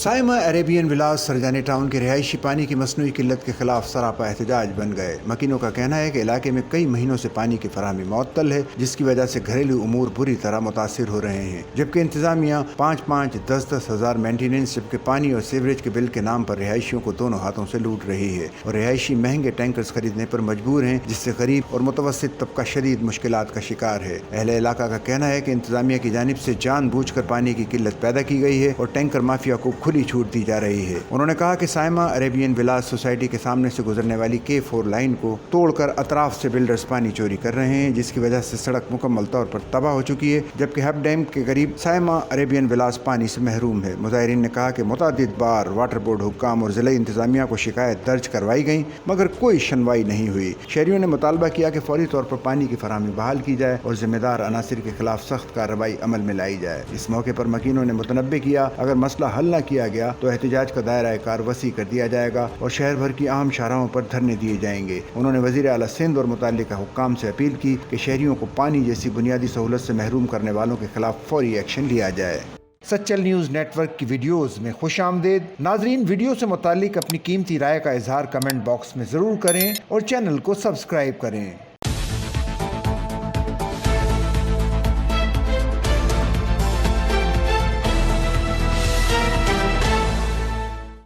Saima Arabian विलास Sarjani town के रिहायशी पानी की मसनूई किल्लत के खिलाफ सरापा एहतजाज बन गए। मकीनों का कहना है कि इलाके में कई महीनों से पानी की फराहमी मुअत्तल है, जिसकी वजह से घरेलू उमूर बुरी तरह मुतासिर हो रहे हैं। जबकि इंतजामिया 5-10 हज़ार मेंटेनेंस जबकि पानी और सीवरेज के बिल के नाम पर रिहायशियों को दोनों हाथों से लूट रही है और रिहायशी महंगे टैंकर्स खरीदने पर मजबूर हैं, जिससे गरीब और मुतवस्सित तबका शदीद मुश्किलात का शिकार है। अहले इलाका का कहना है कि इंतजामिया की जानिब से जानबूझकर पानी की किल्लत पैदा की गई है और टैंकर माफिया को खुली छूट दी जा रही है। उन्होंने कहा कि साइमा अरेबियन विलास सोसाइटी के सामने से गुजरने वाली K4 लाइन को तोड़कर अतराफ से बिल्डर्स पानी चोरी कर रहे हैं, जिसकी वजह से सड़क मुकम्मल तौर पर तबाह हो चुकी है। जबकि हब डैम के करीब साइमा अरेबियन विलास पानी से महरूम है। मुजाहिरीन ने कहा कि मुतअद्दिद बार वाटर बोर्ड हुक्काम और जिला इंतजामिया को शिकायत दर्ज करवाई गई, मगर कोई सुनवाई नहीं हुई। शहरियों ने मुतालबा किया कि फौरी तौर पर पानी की फराहमी बहाल की जाए और जिम्मेदार अनासिर के खिलाफ सख्त कार्रवाई अमल में लाई जाए। इस मौके पर मकीनों ने मुतनब्बे किया, अगर मसला हल न किया गया तो एहतजाज का दायरा कार वसी कर दिया जाएगा और शहर भर की अहम शाहराहों पर धरने दिए जाएंगे। उन्होंने वज़ीर आला सिंध और मुतल्लिका हुक्काम से अपील की कि शहरियों को पानी जैसी बुनियादी सहूलत से महरूम करने वालों के खिलाफ फौरी एक्शन लिया जाए। सच्चल न्यूज़ नेटवर्क की वीडियोस में खुश आमदेद। नाजरीन, वीडियो से मुताल्लिक अपनी कीमती राय का इजहार कमेंट बॉक्स में ज़रूर करें और चैनल को सब्सक्राइब करें।